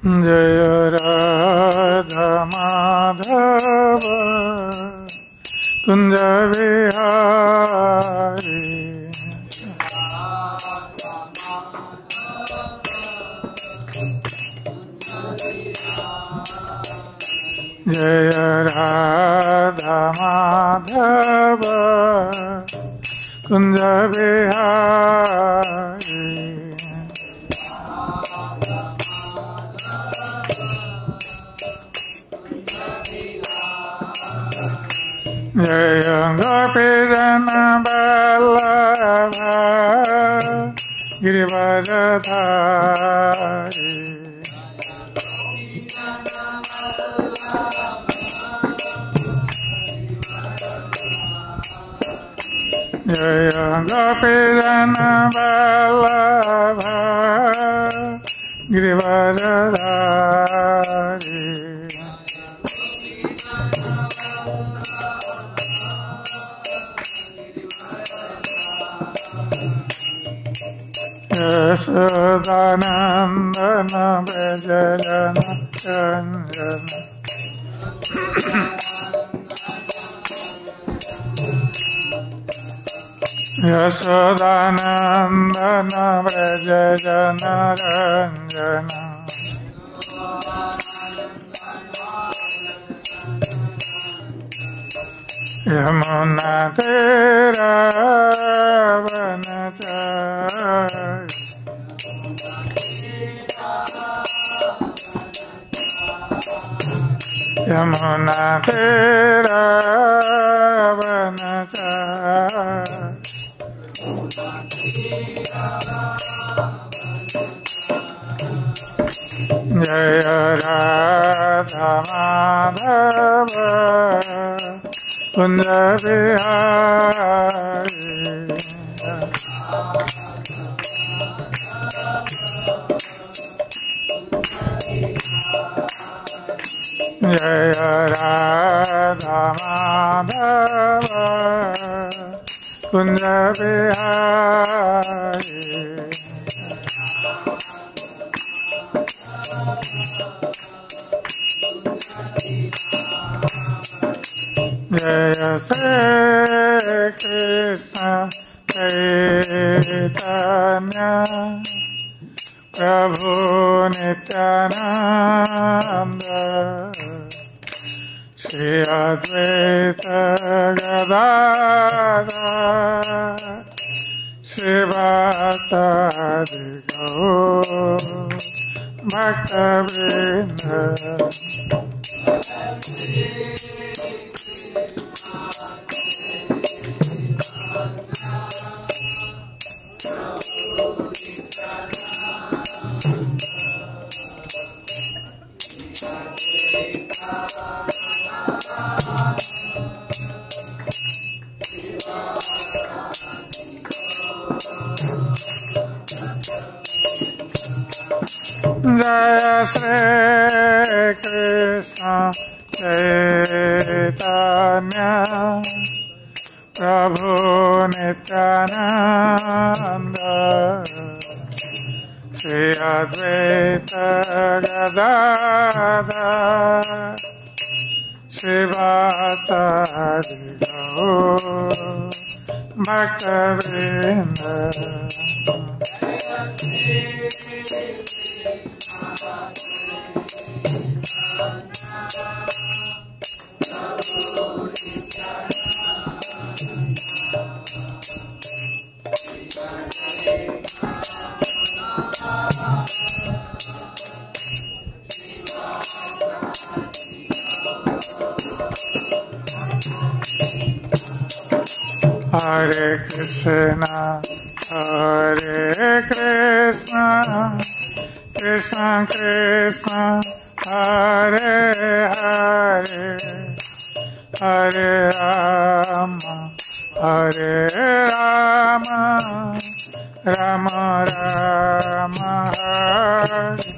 जय राधा माधव कुंज बिहारी जय राधा माधव कुंज बिहारी जय गोपीजन वल्लभ गिरिवरधारी जय गोपीजन वल्लभ गिरिवरधारी यशोदानंदन व्रज जन रंजन यशोदानंदन व्रज जन रंजन यमुना तेरा वनचारी यमुना तेरा वनचारी जय राधा माधव कुंज बिहारी जय राधा माधव कुंज बिहारी जय श्री कृष्ण चैतन्य प्रभु नित्यानंद श्री अद्वैत गदाधर श्रीवासादि गौर भक्तवृंद जय श्री कृष्ण चैतन्य प्रभु नित्यानंद श्री अद्वैत गदाधर श्रीवासादि गौर भक्तवृंद Hare Krishna, Hare Krishna, Krishna Krishna, Hare Hare, Hare Rama, Hare Rama, Rama Rama, Hare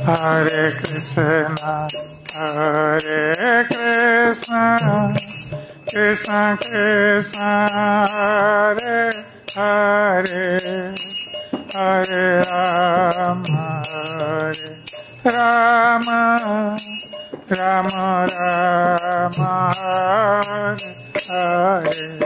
Hare Krishna, Hare Krishna, Krishna Krishna, Hare Hare, Hare Rama, Hare Rama, Rama Rama, Hare Hare.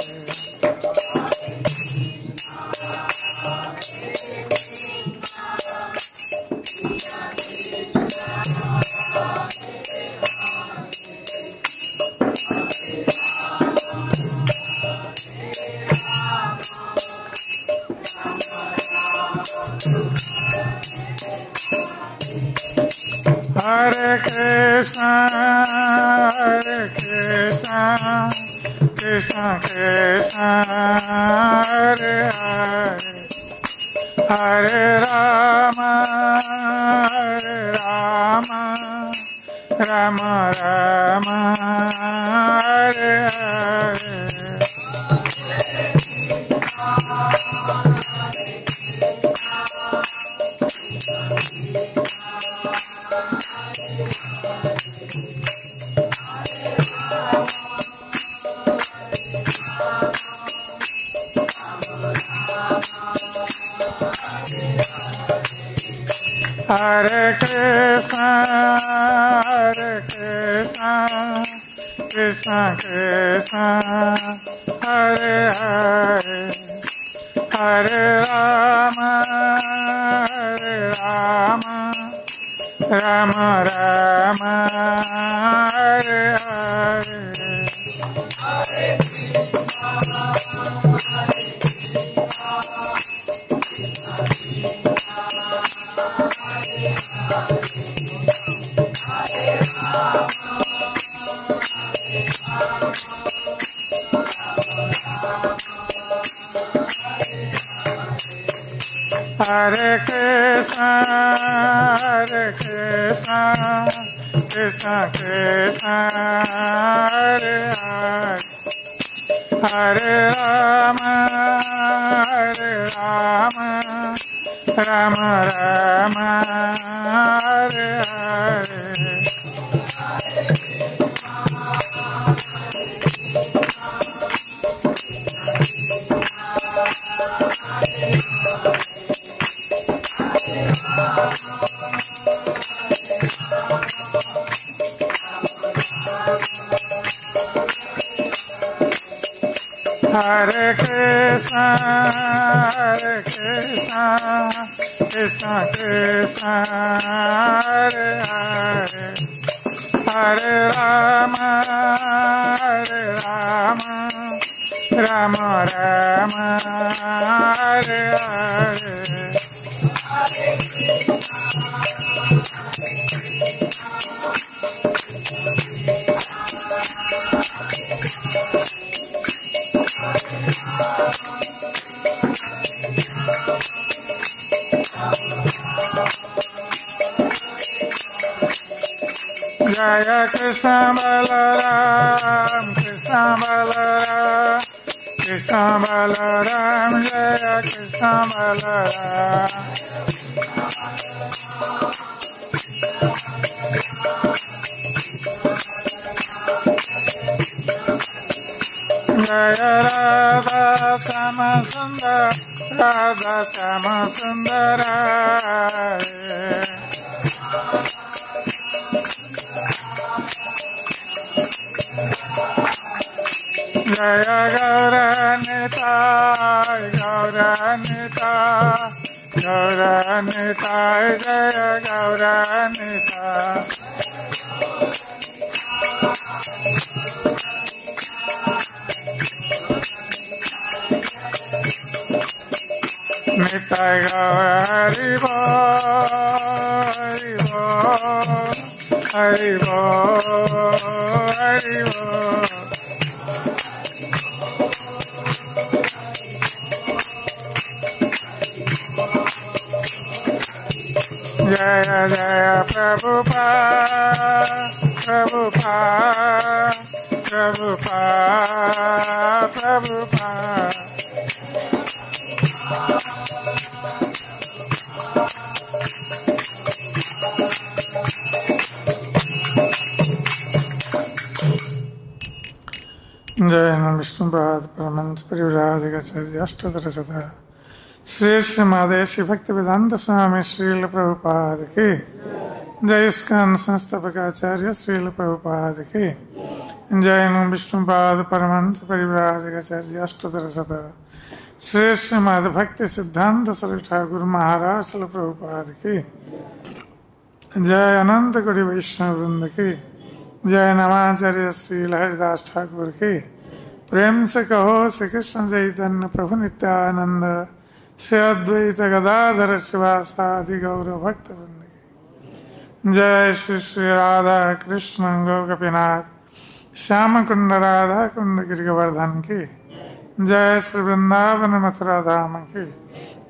Hare Krishna, Krishna Krishna, Hare Hare, Hare Rama, Rama Rama, Hare Hare. Hare Krishna, Krishna Krishna, Hare Hare, Hare Rama, Rama Rama, Hare Hare. Hare Krishna, Krishna Krishna, Hare Hare, Hare Rama, Rama Rama, Hare Hare. Hare Krishna, Krishna Krishna, Hare Hare, Hare Rama, Rama Rama, Hare Hare. Jaya Krishna Balaram, Krishna Balaram, Krishna Balaram, Jaya Krishna Balaram. Jaya Radha Sama Sundar, Radha Sama Sundara. Jaya Gauranitai, Gauranitai, Gauranitai, Jaya Gauranitai. Nitai Gaur Hari Bol, Hari Bol, Hari Bol. Jaya Jaya Prabhupada, Prabhupada, Prabhupada, Prabhupada. जय नम विष्णुपाद परमंश परिव्राजकाचार्य अष्टोत्तर शतः श्रेष्ठ मादेशी भक्ति वेदांत स्वामी श्रील प्रभुपाद की जय स्कंद संस्थापकाचार्य श्रील प्रभुपाद की जय नम विष्णुपाद परमंश परिव्राजकाचार्य अष्टोत्तर शतः श्रेष्ठ माद भक्ति सिद्धांत सरल ठाकुर महाराज श्रील प्रभुपाद की जय अनंत कोटि वैष्णव वृंद की जय नमाचार्य श्री हरिदास ठाकुर की प्रेम से कहो श्री कृष्ण चैतन्य प्रभु नित्यानंद श्री अद्वैत गदाधर शिवासादि गौर भक्त वृंद की जय श्री श्री राधा कृष्ण गोपीनाथ श्याम कुंड राधा कुंड गिरिवर्धन की जय श्री वृंदावन मथुरा धाम की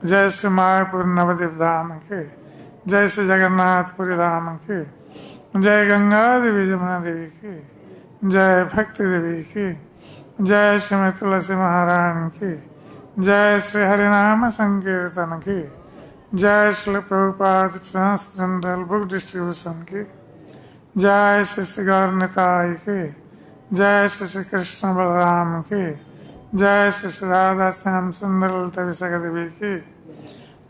जय श्री मायापुर नवद्वीप धाम की जय श्री जगन्नाथपुरी धाम की जय गंगा देवी जमुना देवी की जय भक्ति देवी की जय श्री तुलसी महारानी की जय श्री हरिनाम संकीर्तन की जय श्री प्रभुपाद ट्रांसजेंडरल बुक डिस्ट्रीब्यूशन की जय श्री श्री गौर निताई की जय श्री श्री कृष्ण बलराम की जय श्री श्री राधा श्याम सुंदर ललिता विशाखा देवी की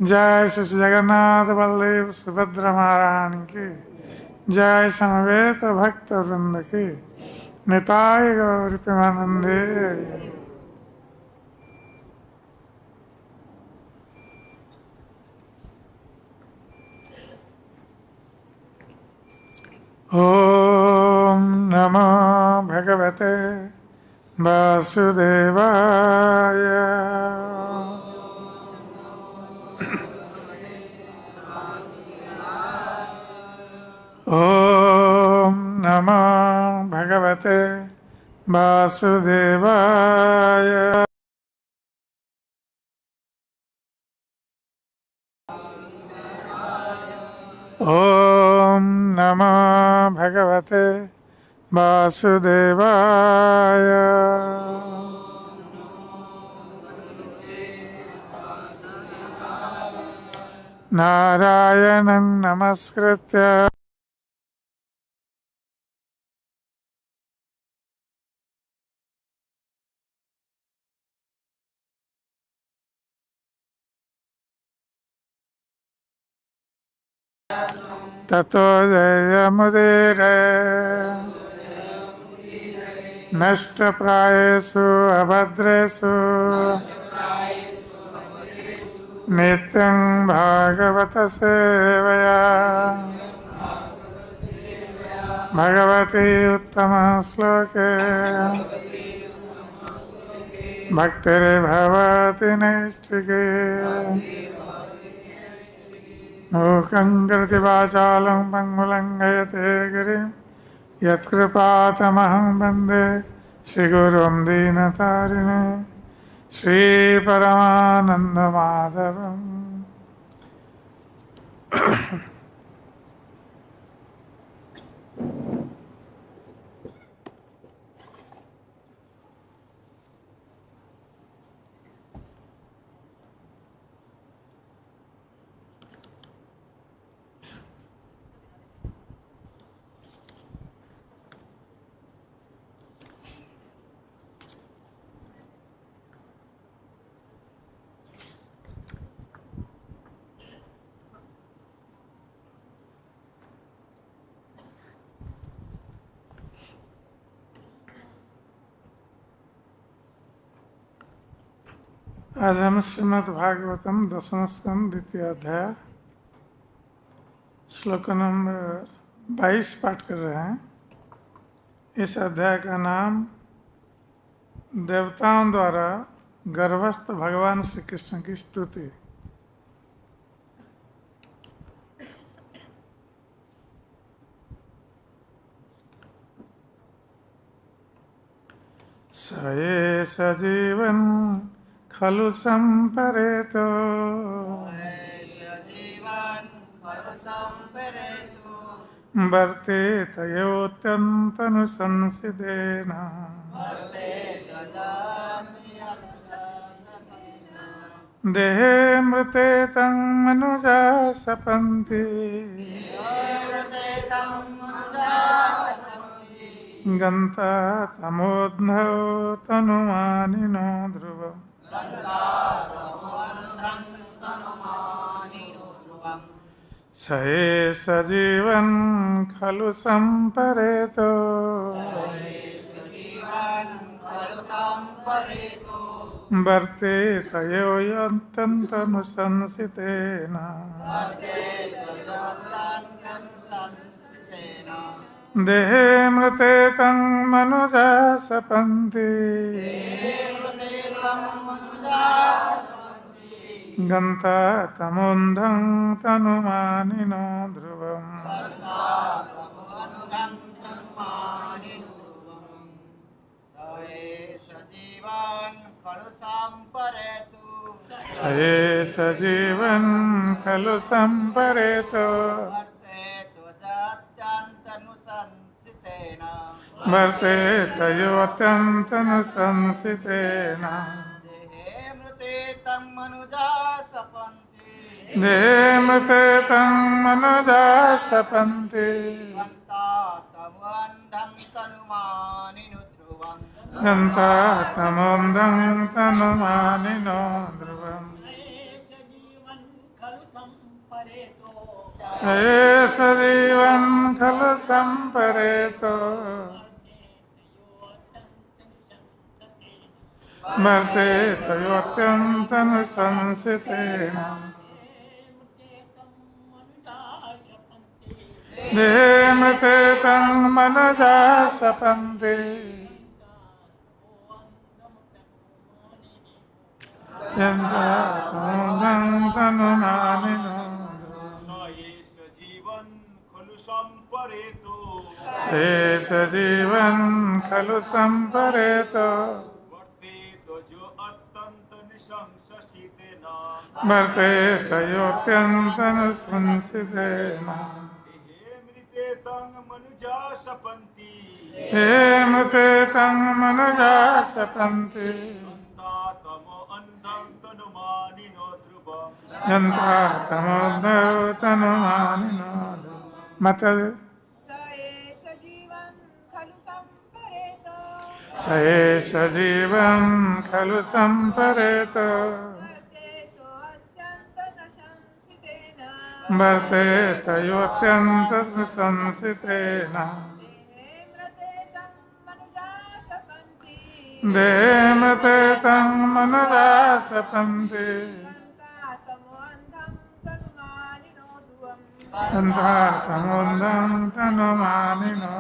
जय श्री श्री जगन्नाथ बलदेव सुभद्रा महारानी की जय समवेत भक्त वृंद की निताय गौर प्रेमानंदे। ओम नमो भगवते वासुदेवाय। ओम नमो भगवते वासुदेवाय। ओम नमो भगवते वासुदेवाय। नारायणं नमस्कृत्य ततो जयमुदीरये नष्टप्रायेषु अभद्रेषु नित्यं भागवत सेवया भगवती उत्तम श्लोके भक्तिर्भवति नैष्ठिके मूकं करोति वाचालं पङ्गुलं लङ्घयते गिरिं यत्कृपातमहं वन्दे श्रीगुरुं दीनतारिणे श्रीपरमानन्दमाधवम्। आज हम श्रीमद् भागवतम दसम स्कंद द्वितीय अध्याय श्लोक नंबर 22 पाठ कर रहे हैं। इस अध्याय का नाम देवताओं द्वारा गर्भस्थ भगवान श्री कृष्ण की स्तुति। सये सजीवन खलु संपरेतो वर्तेत योऽत्यन्तनुशंसितेन देहे मृते तं मनुजा सपन्ति गन्ता तमोऽन्धौ तनुमानिनो ध्रुवम् स एष जीवन् खलु सम्परेतो वर्तेत यो यत्यन्तनुशंसितेन देहे मृते तं मनुजा सपन्ति गन्ता तमोऽन्धं तनुमानिनो ध्रुवम् स एष जीवन् खलु सम्परेतो वर्तेत योऽत्यन्तनुशंसितेन देहे मृते तं मनुजा सपन्ति गन्ता तमोऽन्धं तनुमानिनो ध्रुवम् स एष जीवन् खलु सम्परेतो वर्तेत योऽत्यन्तनुशंसितेन देहे मृते तं मनुजा सपन्ति गन्ता तमोऽन्धं तनुमानिनो स एष जीवन् खलु सम्परेतो वर्तेत योऽत्यन्तनुशंसितेन देहे मृते तं मनुजा सपन्ति गन्ता तमोऽन्धं तनुमानिनो माता स एष जीवन् खलु सम्परेतो वर्तेत योऽत्यन्तनुशंसितेन देहे मृते तं मनुजा सपन्ति गन्ता तमोऽन्धं तनुमानिनो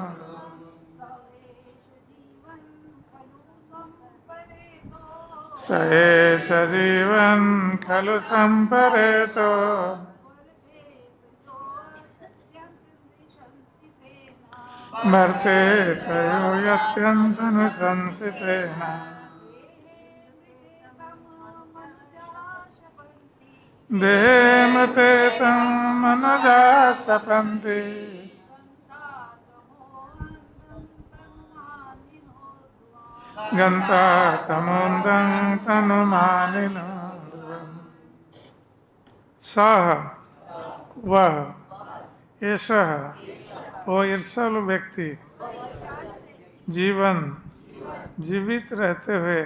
स एष जीवन् खलु सम्परेतो वर्तेत योऽत्यन्तनुशंसितेन देहे मृते तं मनुजा सपन्ति गन्ता तमोऽन्धं तनुमानिनो ध्रुवम् सः वह एषः वो ईर्षल व्यक्ति जीवन जीवित रहते हुए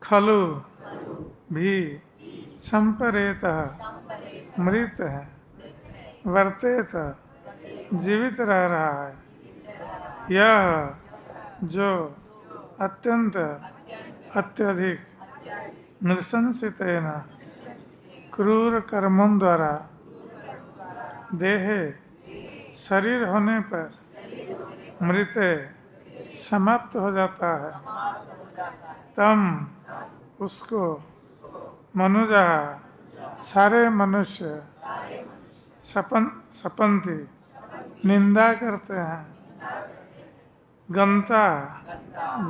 खलु भी संपरेत मृत है वर्तेत जीवित रह रहा है यह जो अत्यंत अत्यधिक नृशंसितेन क्रूर कर्मों द्वारा देहे शरीर होने पर मृत समाप्त हो जाता है तम उसको मनुजा सारे मनुष्य सपंती निंदा करते हैं गंता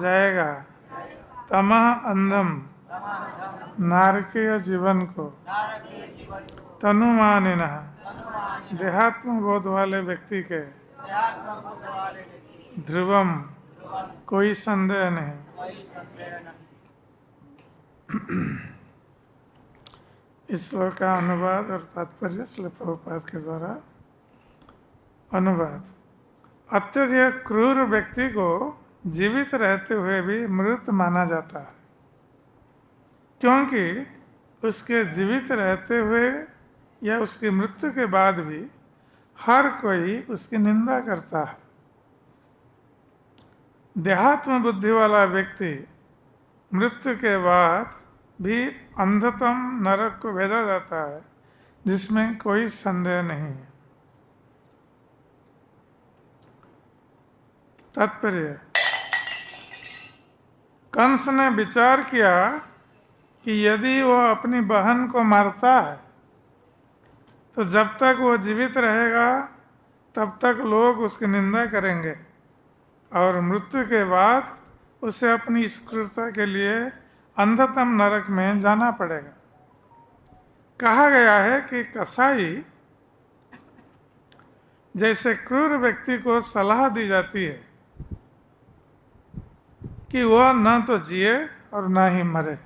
जाएगा तमः अंधम नारकीय जीवन को तनुमानिनः देहात्म बोध वाले व्यक्ति के ध्रुवम कोई संदेह नहीं। इस श्लोक का अनुवाद और तात्पर्य श्रील प्रभुपाद के द्वारा अनुवाद। अत्यधिक क्रूर व्यक्ति को जीवित रहते हुए भी मृत माना जाता है, क्योंकि उसके जीवित रहते हुए या उसकी मृत्यु के बाद भी हर कोई उसकी निंदा करता है। देहात्म बुद्धि वाला व्यक्ति मृत्यु के बाद भी अंधतम नरक को भेजा जाता है, जिसमें कोई संदेह नहीं है। तात्पर्य, कंस ने विचार किया कि यदि वह अपनी बहन को मारता है तो जब तक वो जीवित रहेगा तब तक लोग उसकी निंदा करेंगे और मृत्यु के बाद उसे अपनी इस क्रूरता के लिए अंधतम नरक में जाना पड़ेगा। कहा गया है कि कसाई जैसे क्रूर व्यक्ति को सलाह दी जाती है कि वह न तो जिए और न ही मरे।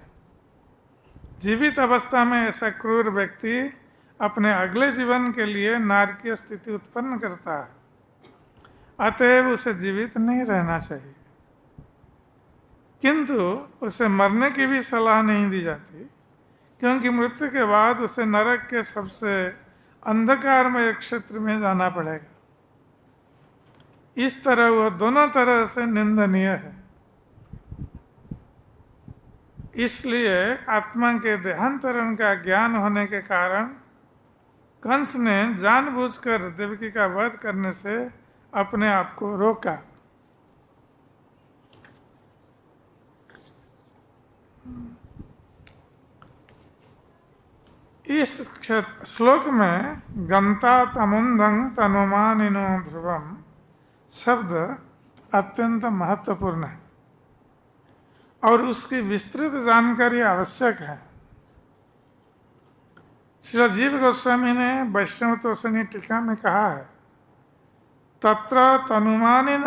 जीवित अवस्था में ऐसा क्रूर व्यक्ति अपने अगले जीवन के लिए नारकीय स्थिति उत्पन्न करता है, अतएव उसे जीवित नहीं रहना चाहिए। किंतु उसे मरने की भी सलाह नहीं दी जाती, क्योंकि मृत्यु के बाद उसे नरक के सबसे अंधकारमय क्षेत्र में जाना पड़ेगा। इस तरह वह दोनों तरह से निंदनीय है। इसलिए आत्मा के देहांतरण का ज्ञान होने के कारण कंस ने जानबूझकर देवकी का वध करने से अपने आप को रोका। इस श्लोक में गंता तमुंदं तनुमानिनो ध्रुवम शब्द अत्यंत महत्वपूर्ण है और उसकी विस्तृत जानकारी आवश्यक है। श्री जीव गोस्वामी ने वैष्णव तोषणी टीका में कहा है, तत्र तनुमानिन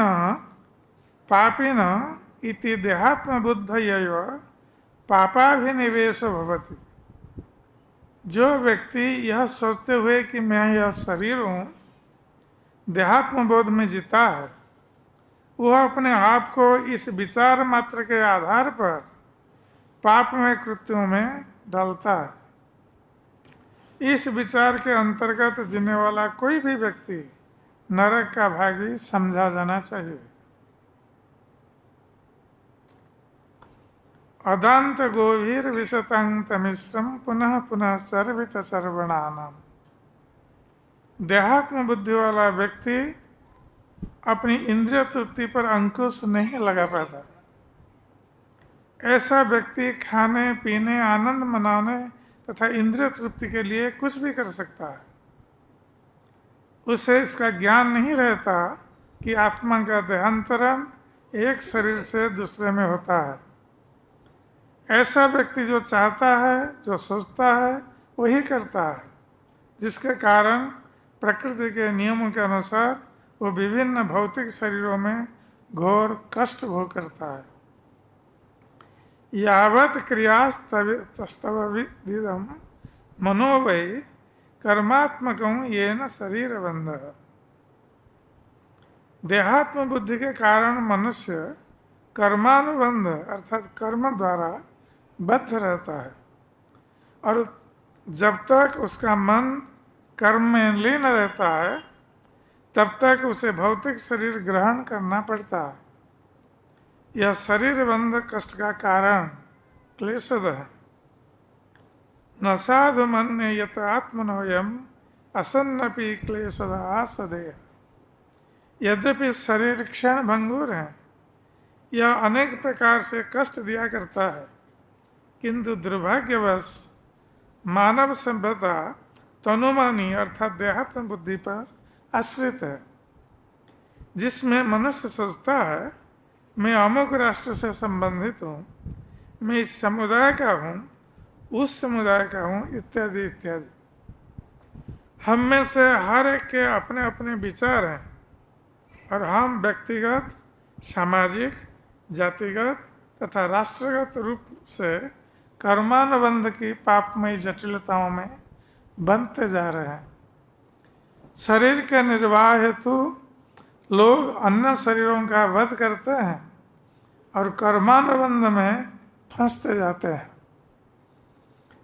पापिन इति देहात्म बुद्धयैव पापाभिनिवेशो भवति। जो व्यक्ति यह सोचते हुए कि मैं यह शरीर हूँ, देहात्म बोध में जीता है, वह अपने आप को इस विचार मात्र के आधार पर पापमय कृत्यों में डालता है। इस विचार के अंतर्गत जीने वाला कोई भी व्यक्ति नरक का भागी समझा जाना चाहिए। अदांत गोभीर विशतांग तमिश्रम पुनः पुनः सर्वित सर्वणानम। देहात्म बुद्धि वाला व्यक्ति अपनी इंद्रिय तृप्ति पर अंकुश नहीं लगा पाता। ऐसा व्यक्ति खाने पीने, आनंद मनाने तथा इंद्रिय तृप्ति के लिए कुछ भी कर सकता है। उसे इसका ज्ञान नहीं रहता कि आत्मा का देहांतरण एक शरीर से दूसरे में होता है। ऐसा व्यक्ति जो चाहता है, जो सोचता है, वही करता है, जिसके कारण प्रकृति के नियमों के अनुसार वो विभिन्न भौतिक शरीरों में घोर कष्ट भोग करता है। यावत क्रियास्तविदम मनो वै कर्मात्मकं येन शरीर बंध। देहात्म बुद्धि के कारण मनुष्य कर्मानुबंध अर्थात कर्म द्वारा बद्ध रहता है और जब तक उसका मन कर्म में लीन रहता है तब तक उसे भौतिक शरीर ग्रहण करना पड़ता है। यह शरीर बंध कष्ट का कारण क्लेशद है। न साधु मन्ये यत आत्मनोयम असन्नपि क्लेशद आसदेय। यद्यपि शरीर क्षण भंगुर है, यह अनेक प्रकार से कष्ट दिया करता है, किंतु दुर्भाग्यवश मानव सभ्यता तनुमानी अर्थात देहात्म बुद्धि पर आश्रित है, जिसमें मनुष्य सोचता है मैं अमुक राष्ट्र से संबंधित हूँ, मैं इस समुदाय का हूँ, उस समुदाय का हूँ, इत्यादि इत्यादि। हम में से हर एक के अपने अपने विचार हैं और हम व्यक्तिगत, सामाजिक, जातिगत तथा राष्ट्रगत रूप से कर्मानुबंध की पापमयी जटिलताओं में बंधते जा रहे हैं। शरीर के निर्वाह हेतु लोग अन्य शरीरों का वध करते हैं और कर्मानुबंध में फंसते जाते हैं।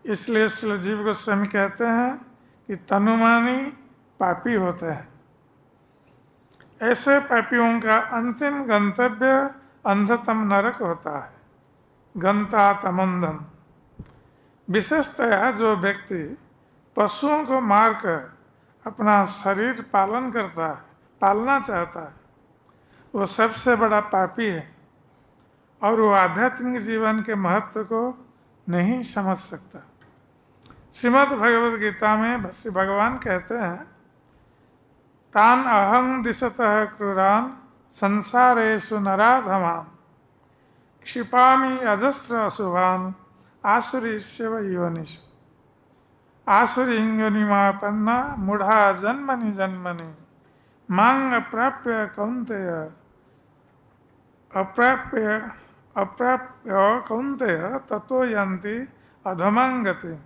इसलिए श्री जीव गोस्वामी कहते हैं कि तनुमानी पापी होते हैं। ऐसे पापियों का अंतिम गंतव्य अंधतम नरक होता है, गंता तमंधम। विशेषतया जो व्यक्ति पशुओं को मारकर अपना शरीर पालना चाहता है, वो सबसे बड़ा पापी है और वो आध्यात्मिक जीवन के महत्व को नहीं समझ सकता। श्रीमद् भगवद गीता में श्री भगवान कहते हैं, तान अहं दिशतः क्रूरान संसारेषु नराधमान् क्षिपामि अजस्र अशुभान् आसुरीष्यव योनिषु। आसुरीं योनिमापन्ना मूढ़ा जन्मनि जन्मनि मां अप्राप्य कौन्तेय ततो यन्ति अधमां गतिम्।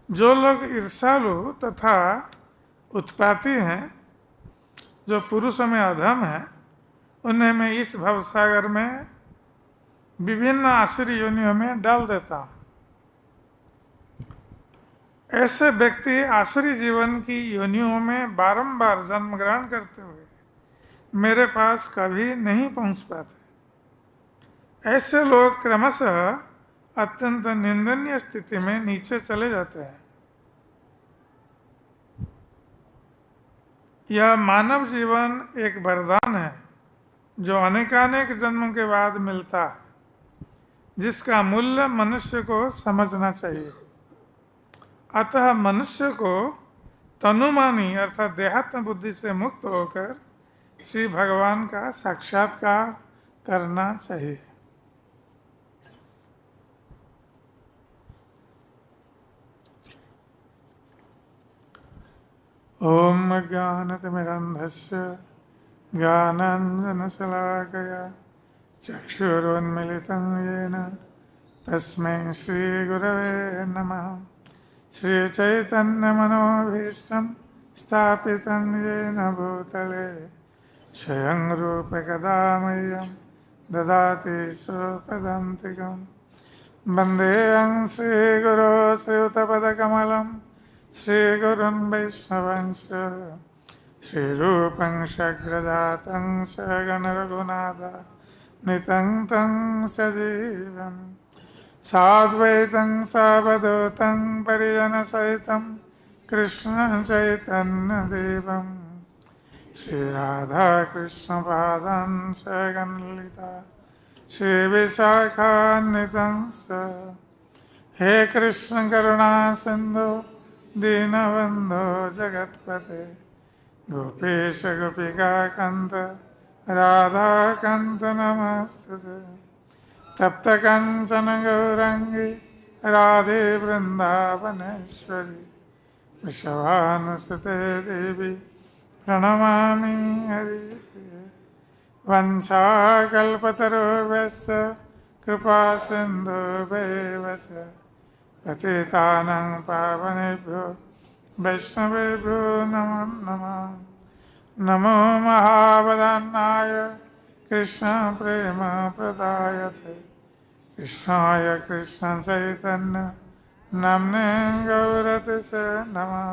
जो लोग ईर्ष्यालु तथा उत्पाती हैं, जो पुरुषों में अधम हैं, उन्हें मैं इस भवसागर में विभिन्न आसुरी योनियों में डाल देता हूँ। ऐसे व्यक्ति आसुरी जीवन की योनियों में बारंबार जन्म ग्रहण करते हुए मेरे पास कभी नहीं पहुंच पाते। ऐसे लोग क्रमशः अत्यंत निंदनीय स्थिति में नीचे चले जाते हैं। यह मानव जीवन एक वरदान है जो अनेकानेक जन्मों के बाद मिलता है, जिसका मूल्य मनुष्य को समझना चाहिए। अतः मनुष्य को तनुमानी अर्थात देहात्म बुद्धि से मुक्त होकर श्री भगवान का साक्षात्कार करना चाहिए। ओम ज्ञानतिमिरन्धस्य ज्ञानाञ्जनशलाकया चक्षुरुन्मिलितं येन तस्मै श्रीगुरवे नमः। श्रीचैतन्यमनोभीष्टं स्थापितं येन भूतले स्वयं रूपकदा मह्यं ददाति स्वपदान्तिकं। वन्देऽहं श्रीगुरो श्रीयुतपदकमलं श्रीगुरुन् वैष्णवंश श्रीरूपं शग्रजातं सगणरघुनाथ नितं तं सजीवम् साद्वैतं सावधूतं परिजनसहितं कृष्णं चैतन्यदेवं श्रीराधाकृष्णपादान् सगणललिता श्रीविशाखान्वितं स। हे कृष्ण करुणा सिन्धु दीनबन्धो जगत्पते गोपेश गोपिकान्त राधाकान्त नमस्तुते। तप्त कंचन गौरंगी राधे वृंदावनेश्वरी वृषभानुसुते देवी प्रणमामि हरिप्रिये। वंशाकल्पतरुभ्यश्च कृपा सिन्धुभ्येव च पतितानां पावनेभ्यो वैष्णवेभ्यो नमो नमः। नमो महावदन्नाय कृष्ण प्रेम प्रदायते कृष्णाय कृष्ण चैतन्य नाम्ने गौरतिसे नमः।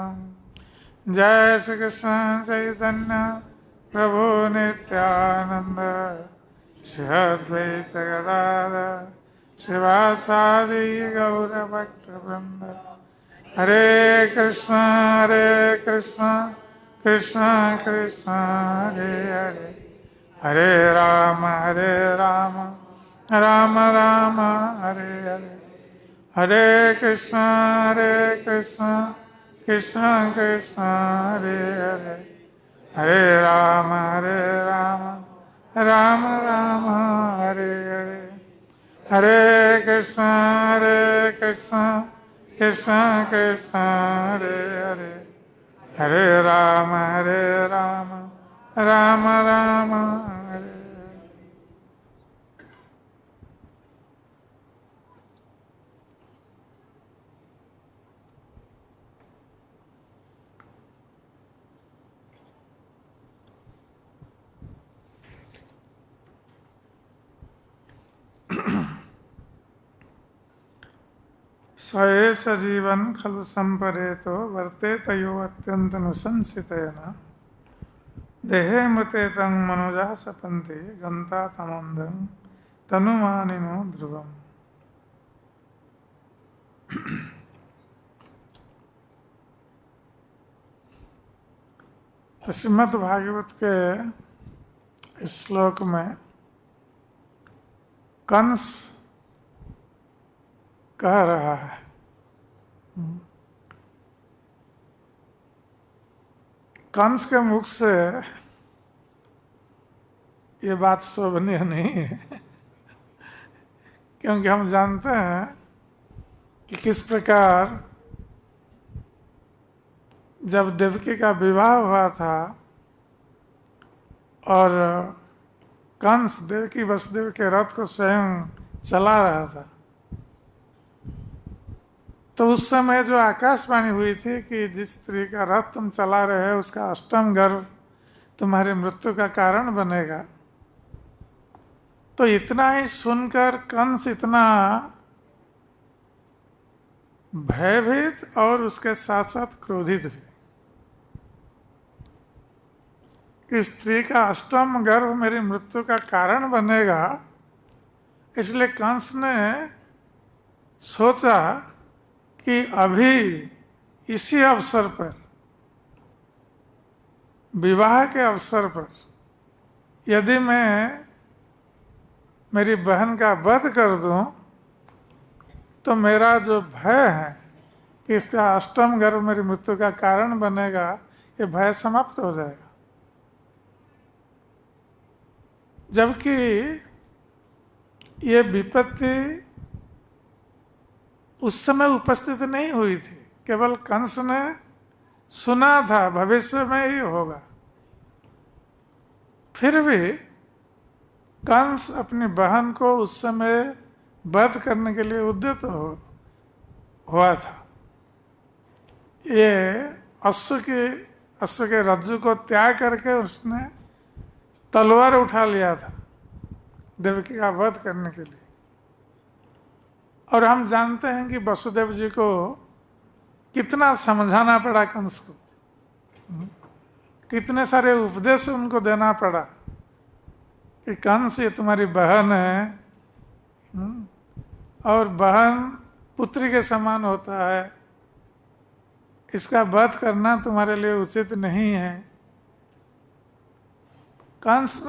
जय श्री कृष्ण चैतन्य प्रभु नित्यानंद श्री अद्वैत गदाधर श्रीवासादि गौरभक्तवृंद। हरे कृष्ण कृष्ण कृष्ण हरे हरे हरे राम राम राम हरे हरे। हरे कृष्ण कृष्ण कृष्ण हरे हरे हरे राम राम हरे हरे। हरे कृष्ण कृष्ण कृष्ण हरे हरे हरे राम राम हरे। स्वये सजीवन खलु संपरेतो वर्तेत यो अत्यंत नुशंसितेन देहे मृते तं मनुजः सपन्ति गन्ता तमोन्दं तनुमानिनो ध्रुवम्। श्रीमद् भागवत के इस श्लोक में कंस कह रहा है कंस के मुख से ये बात शोभनीय नहीं है, क्योंकि हम जानते हैं कि किस प्रकार जब देवकी का विवाह हुआ था और कंस देवकी वसुदेव के रथ को स्वयं चला रहा था, तो उस समय जो आकाशवाणी हुई थी कि जिस स्त्री का रथ तुम चला रहे हो उसका अष्टम गर्भ तुम्हारी मृत्यु का कारण बनेगा, तो इतना ही सुनकर कंस इतना भयभीत और उसके साथ साथ क्रोधित भी कि स्त्री का अष्टम गर्भ मेरी मृत्यु का कारण बनेगा। इसलिए कंस ने सोचा कि अभी इसी अवसर पर, विवाह के अवसर पर, यदि मैं मेरी बहन का वध कर दूं तो मेरा जो भय है कि इसका अष्टम गर्भ मेरी मृत्यु का कारण बनेगा, ये भय समाप्त हो जाएगा। जबकि ये विपत्ति उस समय उपस्थित नहीं हुई थी, केवल कंस ने सुना था भविष्य में ही होगा। फिर भी कंस अपनी बहन को उस समय वध करने के लिए उद्यत हुआ था। ये अश्व के रज्जु को त्याग करके उसने तलवार उठा लिया था देवकी का वध करने के लिए। और हम जानते हैं कि वसुदेव जी को कितना समझाना पड़ा कंस को, कितने सारे उपदेश उनको देना पड़ा कि कंस ये तुम्हारी बहन है और बहन पुत्री के समान होता है, इसका वध करना तुम्हारे लिए उचित नहीं है। कंस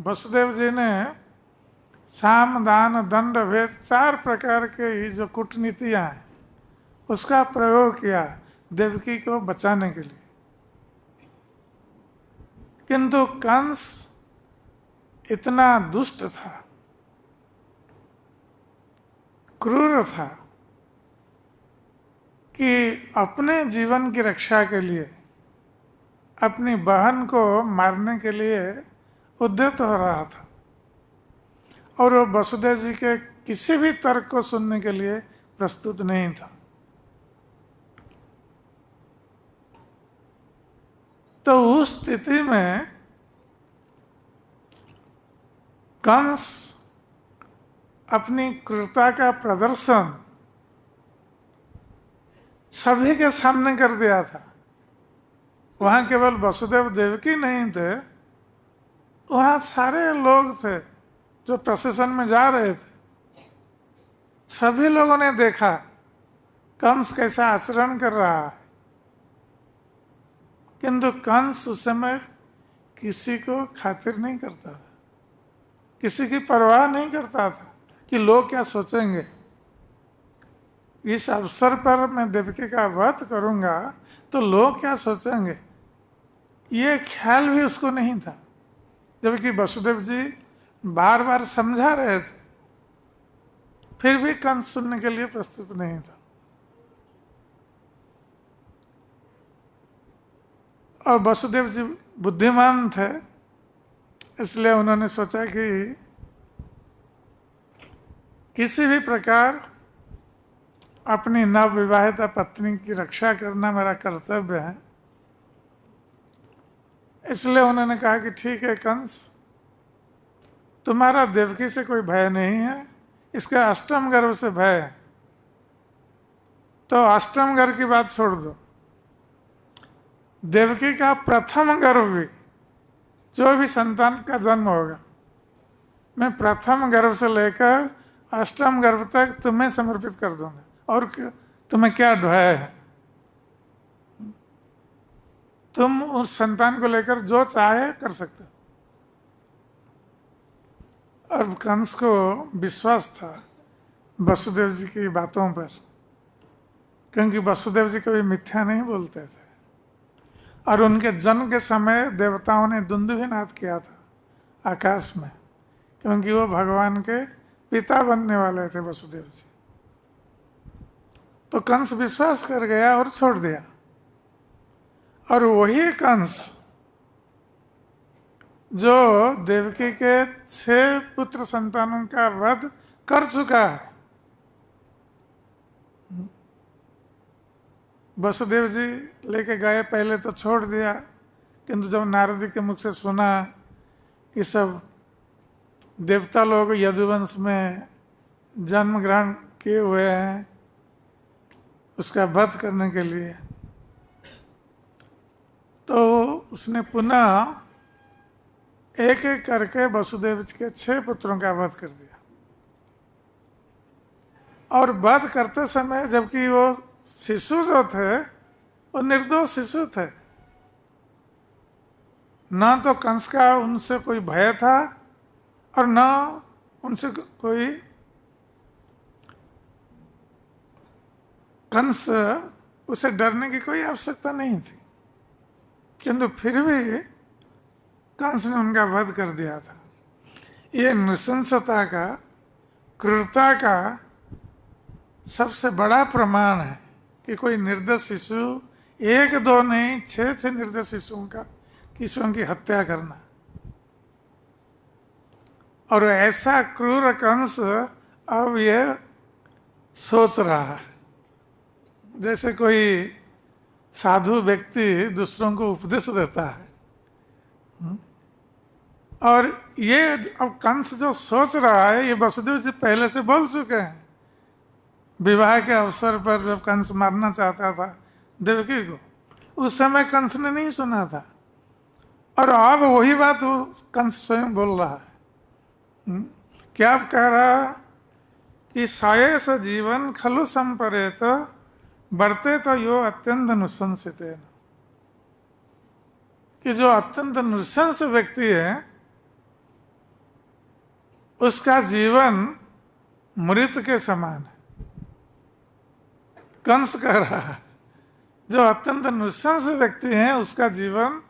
वसुदेव जी ने साम दान दंड भेद 4 प्रकार के ही जो कूटनीतियां हैं उसका प्रयोग किया देवकी को बचाने के लिए। किंतु कंस इतना दुष्ट था, क्रूर था कि अपने जीवन की रक्षा के लिए अपनी बहन को मारने के लिए उद्यत हो रहा था और वो वसुदेव जी के किसी भी तर्क को सुनने के लिए प्रस्तुत नहीं था। तो उस स्थिति में कंस अपनी क्रूरता का प्रदर्शन सभी के सामने कर दिया था। वहां केवल वसुदेव देवकी नहीं थे, वहां सारे लोग थे जो प्रोसेशन में जा रहे थे। सभी लोगों ने देखा कंस कैसा आचरण कर रहा है, किंतु कंस उस समय किसी को खातिर नहीं करता था, किसी की परवाह नहीं करता था कि लोग क्या सोचेंगे। इस अवसर पर मैं देवकी का वध करूंगा तो लोग क्या सोचेंगे, ये ख्याल भी उसको नहीं था। जबकि वसुदेव जी बार बार समझा रहे थे, फिर भी कंस सुनने के लिए प्रस्तुत नहीं था। और वसुदेव जी बुद्धिमान थे, इसलिए उन्होंने सोचा कि किसी भी प्रकार अपनी नवविवाहिता पत्नी की रक्षा करना मेरा कर्तव्य है। इसलिए उन्होंने कहा कि ठीक है कंस, तुम्हारा देवकी से कोई भय नहीं है, इसका अष्टम गर्भ से भय है। तो अष्टम गर्भ की बात छोड़ दो, देवकी का प्रथम गर्भ भी, जो भी संतान का जन्म होगा, मैं प्रथम गर्भ से लेकर अष्टम गर्भ तक तुम्हें समर्पित कर दूंगा, और तुम्हें क्या ढोया है, तुम उस संतान को लेकर जो चाहे कर सकते हो। और कंस को विश्वास था वसुदेव जी की बातों पर, क्योंकि वसुदेव जी कभी मिथ्या नहीं बोलते थे। और उनके जन्म के समय देवताओं ने दुंदुभिनाद किया था आकाश में, क्योंकि वो भगवान के पिता बनने वाले थे वसुदेव जी। तो कंस विश्वास कर गया और छोड़ दिया। और वही कंस जो देवकी के 6 पुत्र संतानों का वध कर चुका है, वसुदेव जी लेके गए, पहले तो छोड़ दिया, किंतु जब नारद के मुख से सुना कि सब देवता लोग यदुवंश में जन्म ग्रहण किए हुए हैं उसका वध करने के लिए, तो उसने पुनः एक एक करके वसुदेव जी के 6 पुत्रों का वध कर दिया। और वध करते समय जबकि वो शिशु जो थे वो निर्दोष शिशु थे, ना तो कंस का उनसे कोई भय था और ना उनसे कोई कंस उसे डरने की कोई आवश्यकता नहीं थी, किंतु फिर भी कंस ने उनका वध कर दिया था। ये नृशंसता का, क्रूरता का सबसे बड़ा प्रमाण है कि कोई निर्दोष शिशु, 1-2 नहीं 6 निर्दोष शिशुओं की हत्या करना। और ऐसा क्रूर कंस अब ये सोच रहा है जैसे कोई साधु व्यक्ति दूसरों को उपदेश देता है। और ये अब कंस जो सोच रहा है, ये वसुदेव जी पहले से बोल चुके हैं। विवाह के अवसर पर जब कंस मारना चाहता था देवकी को, उस समय कंस ने नहीं सुना था, और अब वही बात वो कंस स्वयं बोल रहा है। क्या कह रहा कि सायेस जीवन खलु संपरेत बढ़ते तो यो अत्यंत नृशंसित, कि जो अत्यंत नृशंस व्यक्ति है उसका जीवन मृत के समान है। कंस कह रहा है जो अत्यंत नृशंस व्यक्ति है उसका जीवन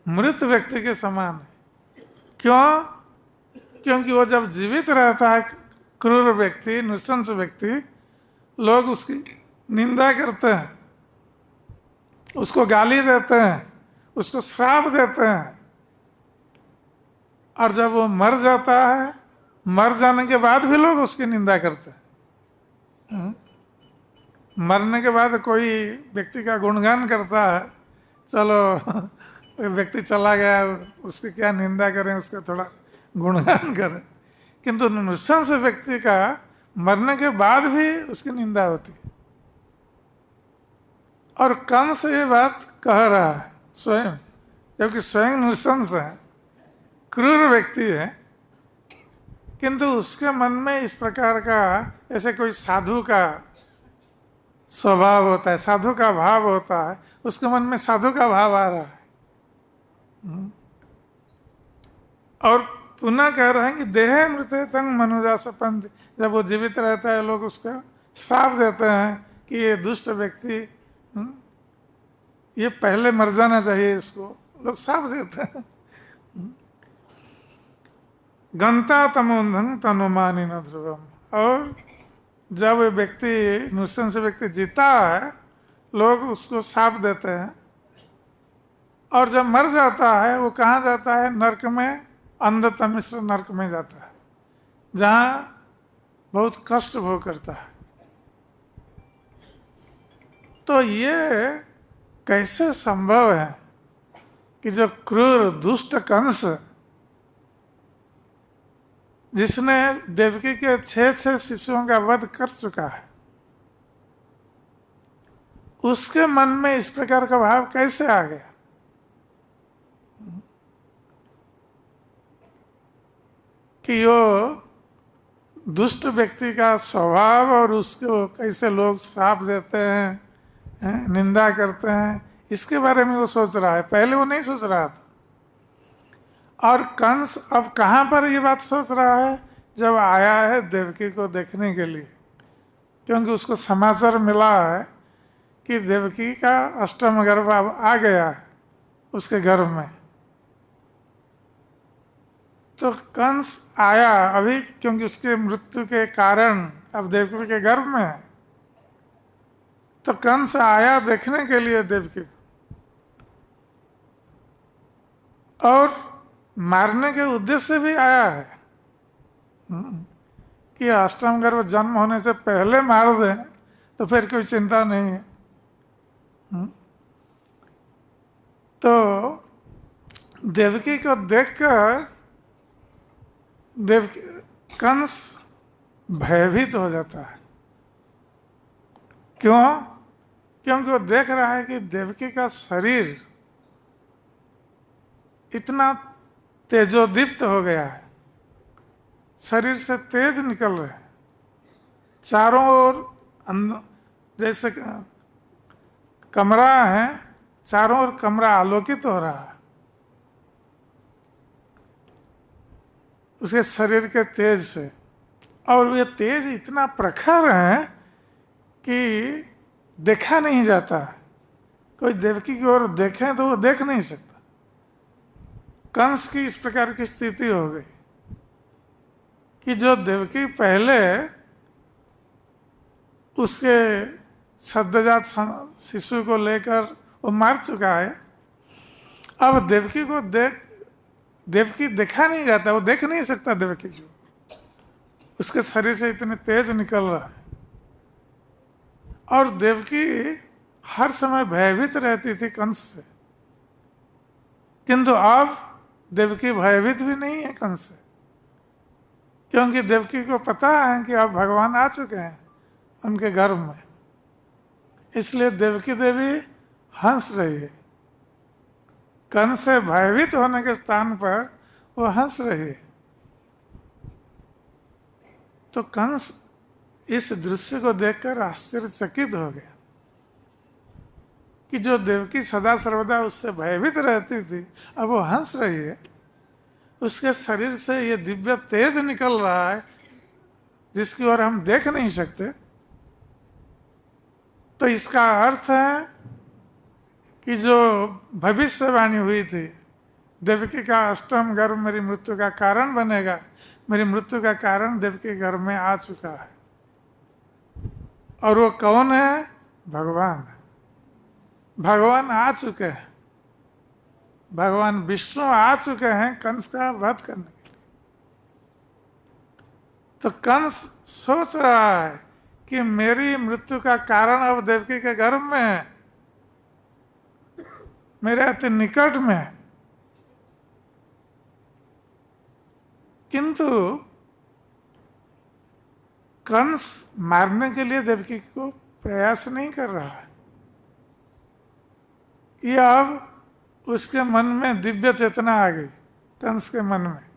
मृत व्यक्ति के समान है। क्यों? क्योंकि वो जब जीवित रहता है क्रूर व्यक्ति, नृशंस व्यक्ति, लोग उसकी निंदा करते हैं, उसको गाली देते हैं, उसको श्राप देते हैं। और जब वो मर जाता है, मर जाने के बाद भी लोग उसकी निंदा करते हैं। मरने के बाद कोई व्यक्ति का गुणगान करता है, चलो व्यक्ति चला गया, उसकी क्या निंदा करें, उसका थोड़ा गुणगान करें। किंतु नृशंस व्यक्ति का मरने के बाद भी उसकी निंदा होती है। और कंस ये बात कह रहा है स्वयं, जबकि स्वयं नृशंस है, क्रूर व्यक्ति है, किंतु उसके मन में इस प्रकार का, ऐसे कोई साधु का स्वभाव होता है, साधु का भाव होता है, उसके मन में साधु का भाव आ रहा है। और पुनः कह रहे हैं कि देह मृत्य तंग मनुजा सपंथ, जब वो जीवित रहता है लोग उसका श्राप देते हैं कि ये दुष्ट व्यक्ति, ये पहले मर जाना चाहिए, इसको लोग श्राप देते हैं। गंता तमोन्धं तनुमानी न ध्रुवम। और जब वो व्यक्ति, नृशंस व्यक्ति जीता है, लोग उसको श्राप देते हैं। और जब मर जाता है वो कहाँ जाता है? नरक में, अंधतमिश्र नरक में जाता है, जहाँ बहुत कष्ट भोग करता है। तो ये कैसे संभव है कि जो क्रूर दुष्ट कंस, जिसने देवकी के 6 शिशुओं का वध कर चुका है, उसके मन में इस प्रकार का भाव कैसे आ गया? कि वो दुष्ट व्यक्ति का स्वभाव और उसको कैसे लोग श्राप देते हैं, निंदा करते हैं, इसके बारे में वो सोच रहा है। पहले वो नहीं सोच रहा था। और कंस अब कहाँ पर ये बात सोच रहा है? जब आया है देवकी को देखने के लिए, क्योंकि उसको समाचार मिला है कि देवकी का अष्टम गर्भ अब आ गया है उसके गर्भ में। तो कंस आया अभी, क्योंकि उसके मृत्यु के कारण अब देवकी के गर्भ में है। तो कंस आया देखने के लिए देवकी को, और मारने के उद्देश्य से भी आया है कि अष्टम गर्भ जन्म होने से पहले मार दें तो फिर कोई चिंता नहीं है। तो देवकी को देखकर देवकी कंस भयभीत हो जाता है। क्यों? क्योंकि वो देख रहा है कि देवकी का शरीर इतना तेजोदीप्त हो गया है, शरीर से तेज निकल रहे हैं चारों ओर, जैसे कमरा है, चारों ओर कमरा आलोकित हो रहा है उसके शरीर के तेज से। और ये तेज इतना प्रखर है कि देखा नहीं जाता। कोई देवकी की ओर देखे तो वो देख नहीं सकता। कंस की इस प्रकार की स्थिति हो गई कि जो देवकी पहले उसके सद्यजात शिशु को लेकर वो मार चुका है, अब देवकी को देवकी देखा नहीं जाता, वो देख नहीं सकता देवकी को, उसके शरीर से इतने तेज निकल रहा है। और देवकी हर समय भयभीत रहती थी कंस से, किंतु अब देवकी भयभीत भी नहीं है कंस से, क्योंकि देवकी को पता है कि अब भगवान आ चुके हैं उनके गर्भ में। इसलिए देवकी देवी हंस रही है। कंस से भयभीत होने के स्थान पर वो हंस रही है। तो कंस इस दृश्य को देखकर आश्चर्यचकित हो गया कि जो देवकी सदा सर्वदा उससे भयभीत रहती थी, अब वो हंस रही है। उसके शरीर से ये दिव्य तेज निकल रहा है जिसकी ओर हम देख नहीं सकते। तो इसका अर्थ है कि जो भविष्यवाणी हुई थी, देवकी का अष्टम गर्भ मेरी मृत्यु का कारण बनेगा, मेरी मृत्यु का कारण देवकी गर्भ में आ चुका है। और वो कौन है? भगवान। भगवान आ चुके हैं, भगवान विष्णु आ चुके हैं कंस का वध करने के लिए। तो कंस सोच रहा है कि मेरी मृत्यु का कारण अब देवकी के गर्भ में है, मेरे अति निकट में है। किंतु कंस मारने के लिए देवकी को प्रयास नहीं कर रहा है। ये अब उसके मन में दिव्य चेतना आ गई। कंस के मन में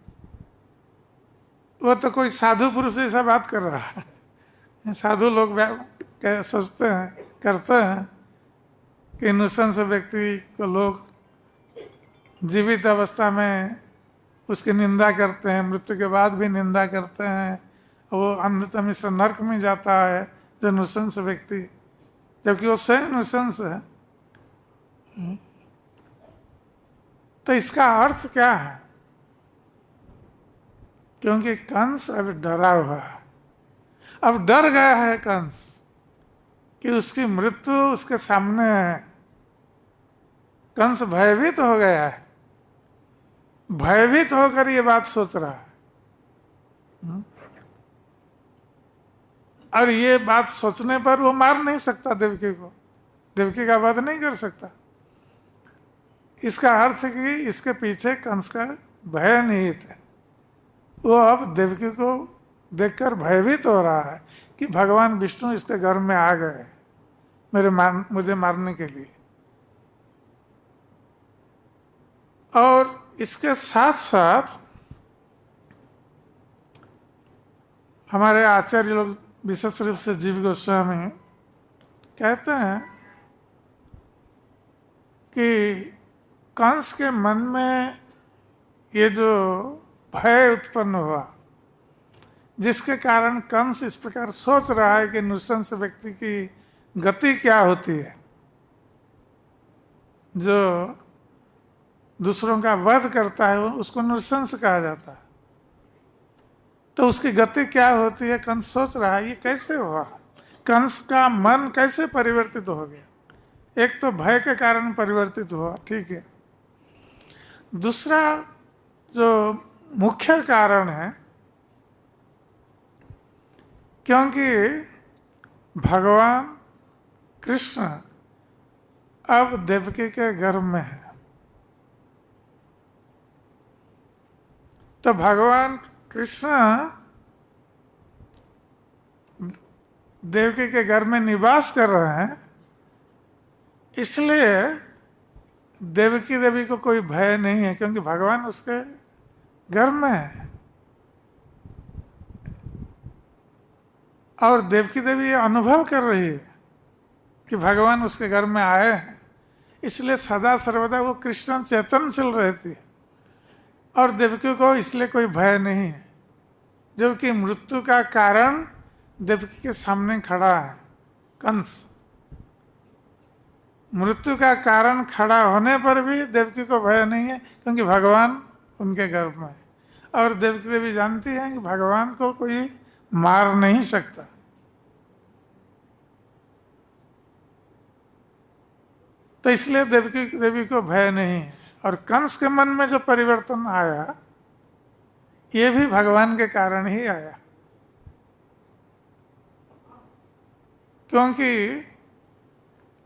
वो तो कोई साधु पुरुष ऐसा बात कर रहा है। साधु लोग सोचते हैं, करते हैं कि नृशंस व्यक्ति को लोग जीवित अवस्था में उसकी निंदा करते हैं, मृत्यु के बाद भी निंदा करते हैं, वो अंधतम से नरक में जाता है जो नृशंस व्यक्ति, जबकि वो स्वयं नृशंस है। तो इसका अर्थ क्या है? क्योंकि कंस अब डरा हुआ है, अब डर गया है कंस कि उसकी मृत्यु उसके सामने है। कंस भयभीत हो गया है, भयभीत होकर ये बात सोच रहा है। और ये बात सोचने पर वो मार नहीं सकता देवकी को, देवकी का वध नहीं कर सकता। इसका अर्थ है कि इसके पीछे कंस का भय निहित है। वो अब देवकी को देखकर भयभीत हो रहा है कि भगवान विष्णु इसके घर में आ गए, मुझे मारने के लिए। और इसके साथ साथ हमारे आचार्य लोग, विशेष रूप से जीव गोस्वामी, कहते हैं कि कंस के मन में ये जो भय उत्पन्न हुआ, जिसके कारण कंस इस प्रकार सोच रहा है कि नृशंस व्यक्ति की गति क्या होती है, जो दूसरों का वध करता है उसको नृशंस कहा जाता है। तो उसकी गति क्या होती है, कंस सोच रहा है ये कैसे हुआ, कंस का मन कैसे परिवर्तित हो गया। एक तो भय के कारण परिवर्तित हुआ, ठीक है। दूसरा जो मुख्य कारण है, क्योंकि भगवान कृष्ण अब देवकी के गर्भ में है, तो भगवान कृष्ण देवकी के घर में निवास कर रहे हैं, इसलिए देवकी देवी को कोई भय नहीं है, क्योंकि भगवान उसके घर में है। और देवकी देवी ये अनुभव कर रही है कि भगवान उसके घर में आए हैं, इसलिए सदा सर्वदा वो कृष्ण चेतनशील रहती है और देवकी को इसलिए कोई भय नहीं है। जबकि मृत्यु का कारण देवकी के सामने खड़ा है कंस। मृत्यु का कारण खड़ा होने पर भी देवकी को भय नहीं है, क्योंकि भगवान उनके गर्भ में है। और देवकी देवी जानती हैं कि भगवान को कोई मार नहीं सकता। तो इसलिए देवकी देवी को भय नहीं है। और कंस के मन में जो परिवर्तन आया, ये भी भगवान के कारण ही आया, क्योंकि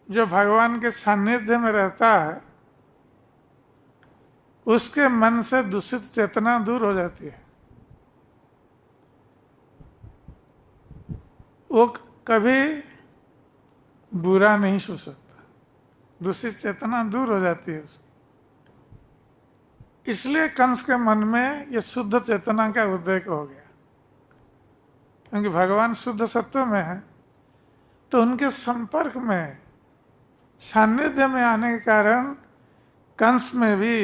जो भगवान के सानिध्य में रहता है उसके मन से दूषित चेतना दूर हो जाती है। वो कभी बुरा नहीं सोच सकता, दूषित चेतना दूर हो जाती है उसकी। इसलिए कंस के मन में ये शुद्ध चेतना का उदय हो गया, क्योंकि भगवान शुद्ध सत्व में है। तो उनके संपर्क में, सानिध्य में आने के कारण कंस में भी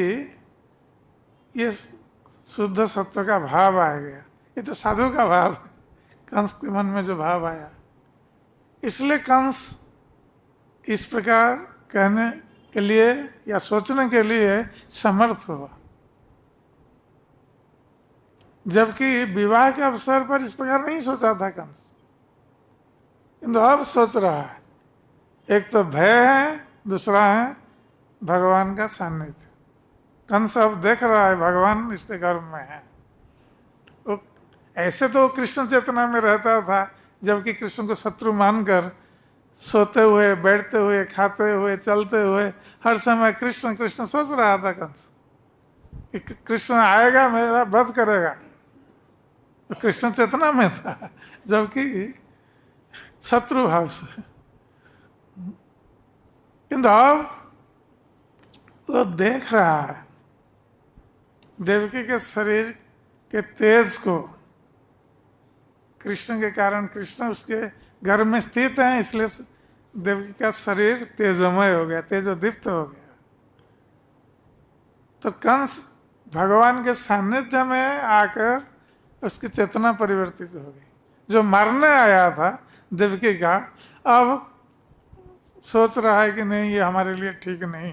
ये शुद्ध सत्व का भाव आ गया। ये तो साधु का भाव है, कंस के मन में जो भाव आया, इसलिए कंस इस प्रकार कहने के लिए या सोचने के लिए समर्थ हुआ। जबकि विवाह के अवसर पर इस प्रकार नहीं सोचा था कंस, किंतु अब सोच रहा है। एक तो भय है, दूसरा है भगवान का सानिध्य। कंस अब देख रहा है भगवान इसके गर्भ में है। वो ऐसे तो कृष्ण चेतना में रहता था, जबकि कृष्ण को शत्रु मानकर सोते हुए, बैठते हुए, खाते हुए, चलते हुए हर समय कृष्ण कृष्ण सोच रहा था कंस कि कृष्ण आएगा, मेरा वध करेगा। तो कृष्ण चेतना में था, जबकि शत्रु भाव से। किंतु अब वो देख रहा है देवकी के शरीर के तेज को। कृष्ण के कारण, कृष्ण उसके घर में स्थित हैं, इसलिए देवकी का शरीर तेजोमय हो गया, तेजोदीप्त हो गया। तो कंस भगवान के सानिध्य में आकर उसकी चेतना परिवर्तित हो गई। जो मारने आया था देवकी का, अब सोच रहा है कि नहीं, ये हमारे लिए ठीक नहीं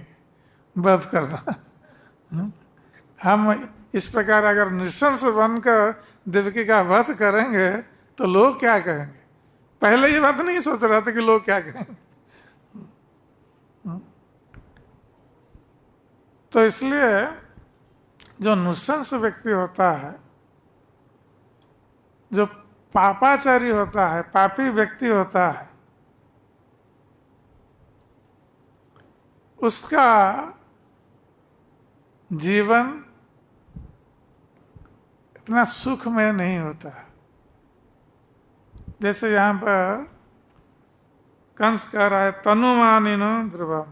वध करना। हम इस प्रकार अगर नृशंस बनकर देवकी का वध करेंगे तो लोग क्या कहेंगे। पहले ये बात नहीं सोच रहा था कि लोग क्या कहेंगे। तो इसलिए जो नृशंस व्यक्ति होता है, जो पापाचारी होता है, पापी व्यक्ति होता है, उसका जीवन इतना सुखमय नहीं होता। जैसे यहाँ पर कंस कह रहा है तनुमानिनो ध्रुवम,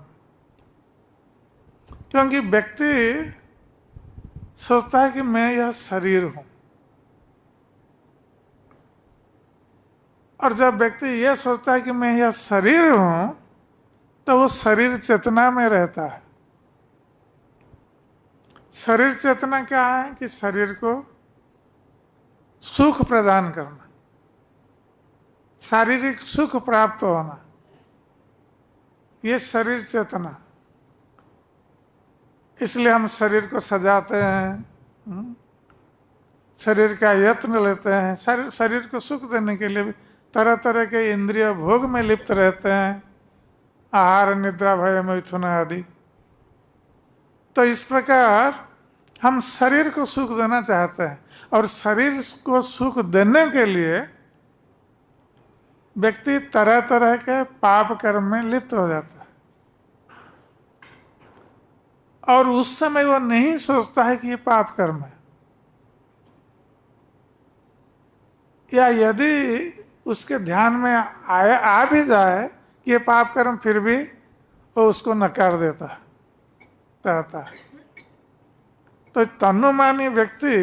क्योंकि व्यक्ति सोचता है कि मैं यह शरीर हूं, और जब व्यक्ति यह सोचता है कि मैं यह शरीर हूं तो वो शरीर चेतना में रहता है। शरीर चेतना क्या है कि शरीर को सुख प्रदान करना, शारीरिक सुख प्राप्त होना, ये शरीर चेतना। इसलिए हम शरीर को सजाते हैं, शरीर का यत्न लेते हैं, शरीर को सुख देने के लिए भी तरह तरह के इंद्रिय भोग में लिप्त रहते हैं, आहार निद्रा भय मैथुन आदि। तो इस प्रकार हम शरीर को सुख देना चाहते हैं, और शरीर को सुख देने के लिए व्यक्ति तरह तरह के पाप कर्म में लिप्त हो जाता है, और उस समय वो नहीं सोचता है कि ये पाप कर्म है, या यदि उसके ध्यान में आ भी जाए कि ये पाप कर्म, फिर भी वो उसको नकार देता है, चाहता है। तो तनुमानी व्यक्ति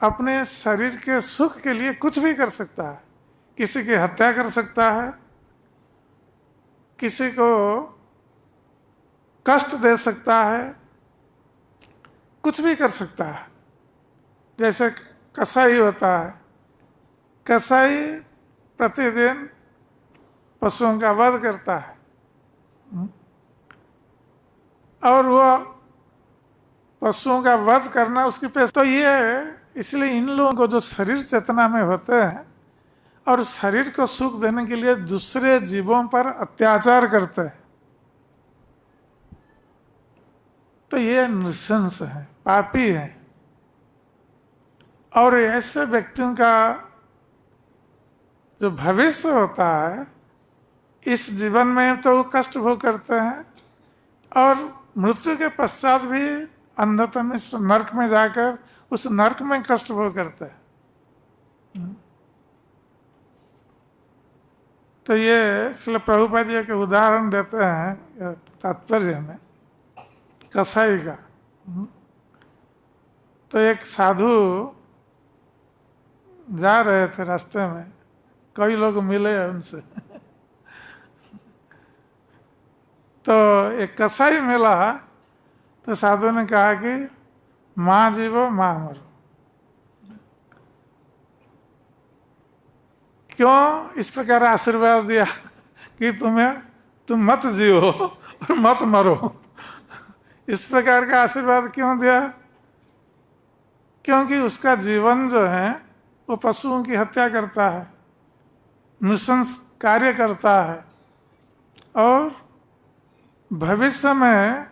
अपने शरीर के सुख के लिए कुछ भी कर सकता है, किसी की हत्या कर सकता है, किसी को कष्ट दे सकता है, कुछ भी कर सकता है। जैसे कसाई होता है, कसाई प्रतिदिन पशुओं का वध करता है, और वह पशुओं का वध करना उसकी पेशा। तो ये इसलिए इन लोगों को जो शरीर चेतना में होते हैं और शरीर को सुख देने के लिए दूसरे जीवों पर अत्याचार करते हैं, तो ये नृशंस है, पापी है। और ऐसे व्यक्तियों का जो भविष्य होता है, इस जीवन में तो वो कष्ट भोग करते हैं, और मृत्यु के पश्चात भी अंधतम इस नरक में जाकर उस नरक में कष्ट भोग करते हैं। तो ये श्रील प्रभुपाद जी के उदाहरण देते हैं तात्पर्य में कसाई का। तो एक साधु जा रहे थे, रास्ते में कई लोग मिले उनसे तो एक कसाई मिला, तो साधु ने कहा कि माँ जीवो माँ मरो। क्यों इस प्रकार आशीर्वाद दिया कि तुम मत जियो और मत मरो? इस प्रकार का आशीर्वाद क्यों दिया? क्योंकि उसका जीवन जो है वो पशुओं की हत्या करता है, नृशंस कार्य करता है, और भविष्य में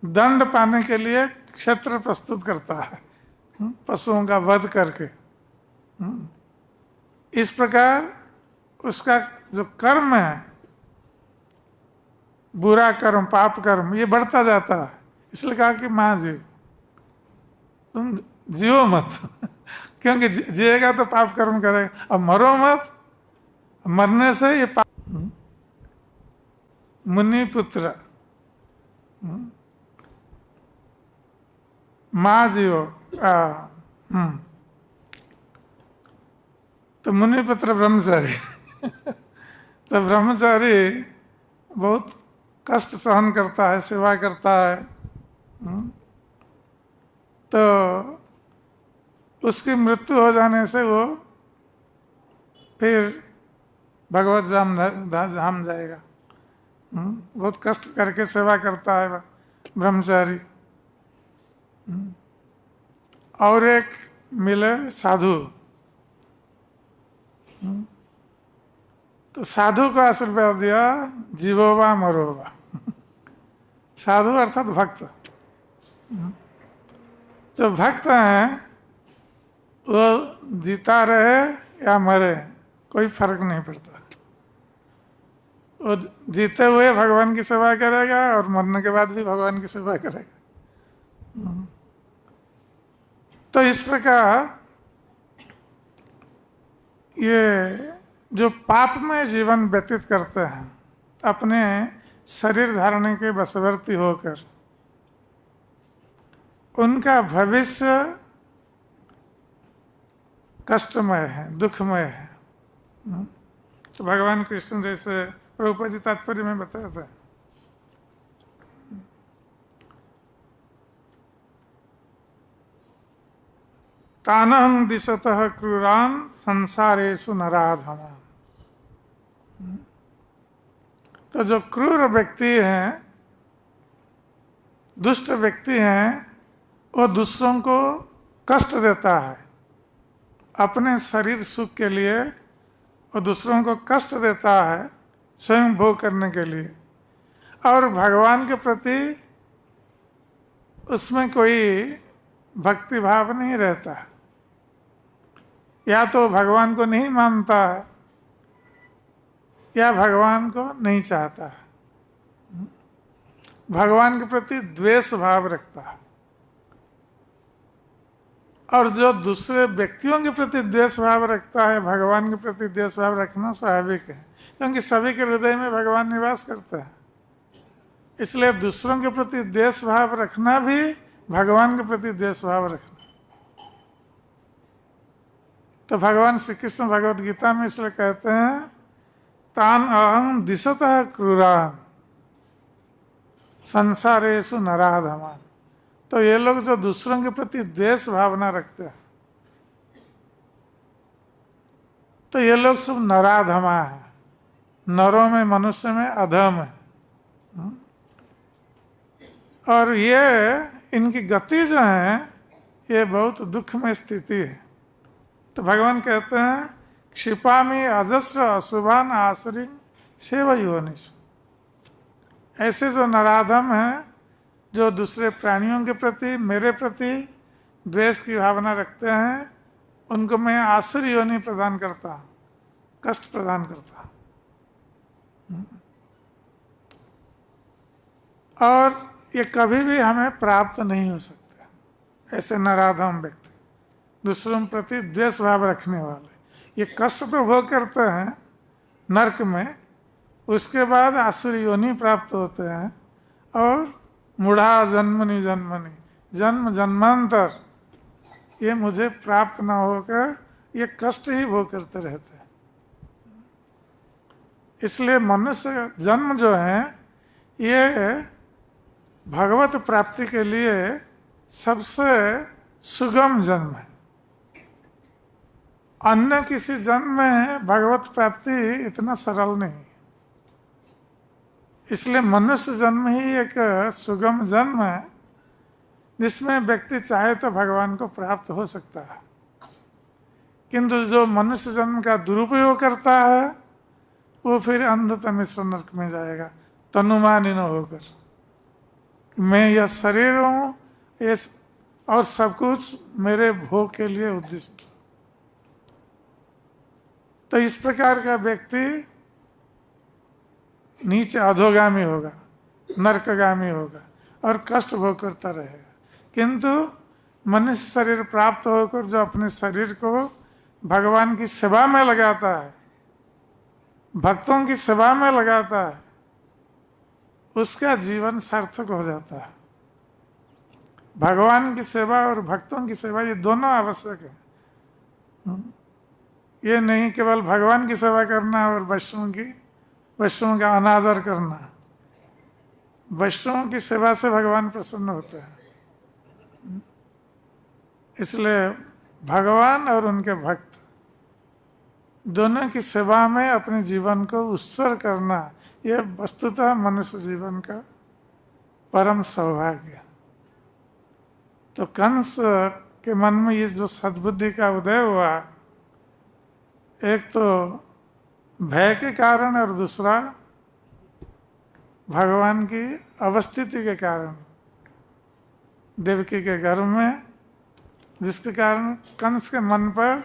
दंड पाने के लिए क्षेत्र प्रस्तुत करता है, पशुओं का वध करके। इस प्रकार उसका जो कर्म है, बुरा कर्म, पाप कर्म, ये बढ़ता जाता है। इसलिए कहा कि माँ जीव, तुम जियो मत क्योंकि जिएगा तो पाप कर्म करेगा, अब मरो मत, मरने से ये पाप। मुनि पुत्र माँ जीवो, तो मुनि पुत्र ब्रह्मचारी तो ब्रह्मचारी बहुत कष्ट सहन करता है, सेवा करता है, तो उसकी मृत्यु हो जाने से वो फिर भगवत धाम जाएगा। बहुत कष्ट करके सेवा करता है ब्रह्मचारी। और एक मिले साधु, तो साधु को आशीर्वाद दिया जीवोवा मरोवा। साधु अर्थात भक्त। जो भक्त हैं वो जीता रहे या मरे कोई फर्क नहीं पड़ता, वो जीते हुए भगवान की सेवा करेगा और मरने के बाद भी भगवान की सेवा करेगा। तो इस प्रकार ये जो पापमय जीवन व्यतीत करते हैं अपने शरीर धारणे के वशवर्ती होकर, उनका भविष्य कष्टमय है, दुखमय है। तो भगवान कृष्ण जैसे प्रभुपाद जी तात्पर्य में बताया था, तानहं दिशतः क्रूरान संसारेषु नराधमान्। तो जो क्रूर व्यक्ति हैं, दुष्ट व्यक्ति हैं, वो दूसरों को कष्ट देता है अपने शरीर सुख के लिए, वो दूसरों को कष्ट देता है स्वयं भोग करने के लिए, और भगवान के प्रति उसमें कोई भक्ति भाव नहीं रहता। या तो भगवान को नहीं मानता है या भगवान को नहीं चाहता है, भगवान के प्रति द्वेष भाव रखता है। और जो दूसरे व्यक्तियों के प्रति द्वेष भाव रखता है, भगवान के प्रति द्वेष भाव रखना स्वाभाविक है, क्योंकि सभी के हृदय में भगवान निवास करता है। इसलिए दूसरों के प्रति द्वेष भाव रखना भी भगवान के प्रति द्वेष भाव रखना। तो भगवान श्री कृष्ण भगवद गीता में इसलिए कहते हैं, तान अहं दिशतः क्रूरान संसारेषु नराधमान्। तो ये लोग जो दूसरों के प्रति द्वेष भावना रखते हैं, तो ये लोग सब नराधमा है, नरों में, मनुष्य में अधम है। और ये इनकी गति जो है ये बहुत दुखमय स्थिति है। तो भगवान कहते हैं, क्षिपामि अजस्र अशुभान आसुरीं सेवयोनिषु। ऐसे जो नराधम हैं, जो दूसरे प्राणियों के प्रति, मेरे प्रति द्वेष की भावना रखते हैं, उनको मैं आसुरी योनि प्रदान करता हूँ, कष्ट प्रदान करता हूँ। और ये कभी भी हमें प्राप्त नहीं हो सकते, ऐसे नराधम व्यक्ति, दूसरों के प्रति द्वेष भाव रखने वाले। ये कष्ट तो भोग करते हैं नरक में, उसके बाद आसुरी योनि प्राप्त होते हैं, और मूढ़ा जन्मनि जन्मनि, जन्म जन्मांतर ये मुझे प्राप्त न होकर ये कष्ट ही भोग करते रहते हैं। इसलिए मनुष्य जन्म जो है ये भगवत प्राप्ति के लिए सबसे सुगम जन्म है। अन्य किसी जन्म में भगवत प्राप्ति इतना सरल नहीं। इसलिए मनुष्य जन्म ही एक सुगम जन्म है, जिसमें व्यक्ति चाहे तो भगवान को प्राप्त हो सकता है। किंतु जो मनुष्य जन्म का दुरुपयोग करता है, वो फिर अंधतम मिश्र नरक में जाएगा, तनुमानिन होकर। मैं यह शरीर हूँ, ये और सब कुछ मेरे भोग के लिए उद्दिष्ट। तो इस प्रकार का व्यक्ति नीचे अधोगामी होगा, नरकगामी होगा और कष्ट भोग करता रहेगा। किंतु मनुष्य शरीर प्राप्त होकर जो अपने शरीर को भगवान की सेवा में लगाता है, भक्तों की सेवा में लगाता है, उसका जीवन सार्थक हो जाता है। भगवान की सेवा और भक्तों की सेवा ये दोनों आवश्यक है। ये नहीं केवल भगवान की सेवा करना और वैष्णवों का अनादर करना। वैष्णवों की सेवा से भगवान प्रसन्न होते हैं। इसलिए भगवान और उनके भक्त दोनों की सेवा में अपने जीवन को उत्सर्ग करना, यह वस्तुतः मनुष्य जीवन का परम सौभाग्य। तो कंस के मन में ये जो सद्बुद्धि का उदय हुआ, एक तो भय के कारण और दूसरा भगवान की अवस्थिति के कारण, देवकी के गर्भ में, जिसके कारण कंस के मन पर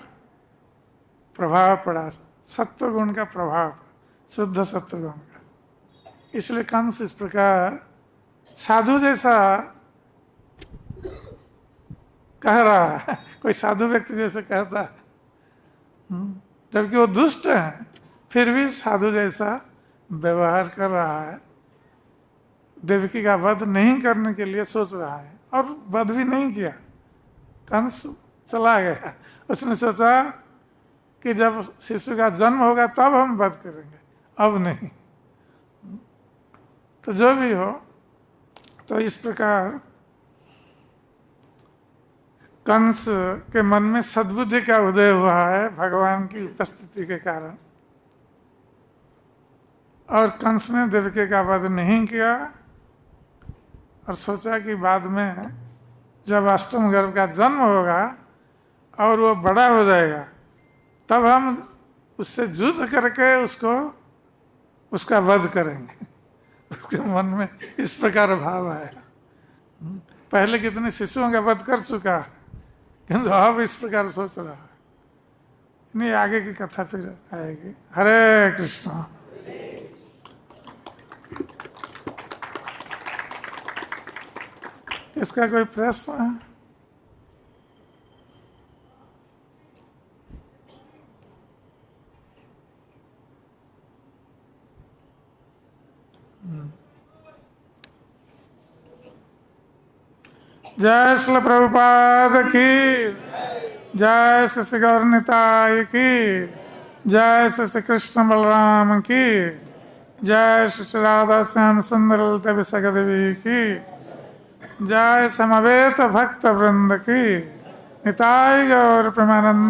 प्रभाव पड़ा, सत्वगुण का प्रभाव, शुद्ध सत्वगुण का। इसलिए कंस इस प्रकार साधु जैसा कह रहा है, कोई साधु व्यक्ति जैसे कहता है, जबकि वो दुष्ट है। फिर भी साधु जैसा व्यवहार कर रहा है, देवकी का वध नहीं करने के लिए सोच रहा है, और वध भी नहीं किया। कंस चला गया, उसने सोचा कि जब शिशु का जन्म होगा तब हम वध करेंगे, अब नहीं। तो जो भी हो, तो इस प्रकार कंस के मन में सद्बुद्धि का उदय हुआ है भगवान की उपस्थिति के कारण, और कंस ने देवकी का वध नहीं किया, और सोचा कि बाद में जब अष्टम गर्भ का जन्म होगा और वो बड़ा हो जाएगा, तब हम उससे युद्ध करके उसका वध करेंगे। उसके मन में इस प्रकार भाव आया। पहले कितने शिशुओं का वध कर चुका है, किंतु अब इस प्रकार सोच रहा है। नहीं, आगे की कथा फिर आएगी। हरे कृष्ण। इसका कोई प्रश्न है? जय श्री प्रभुपाद की, जय श्री गौर निताय की, जय श्री कृष्ण बलराम की, जय श्री राधा श्याम सुंदर ललिता विशाखा देवी की, जय समवेत भक्त वृंद की। निताय गौर प्रेमानंद।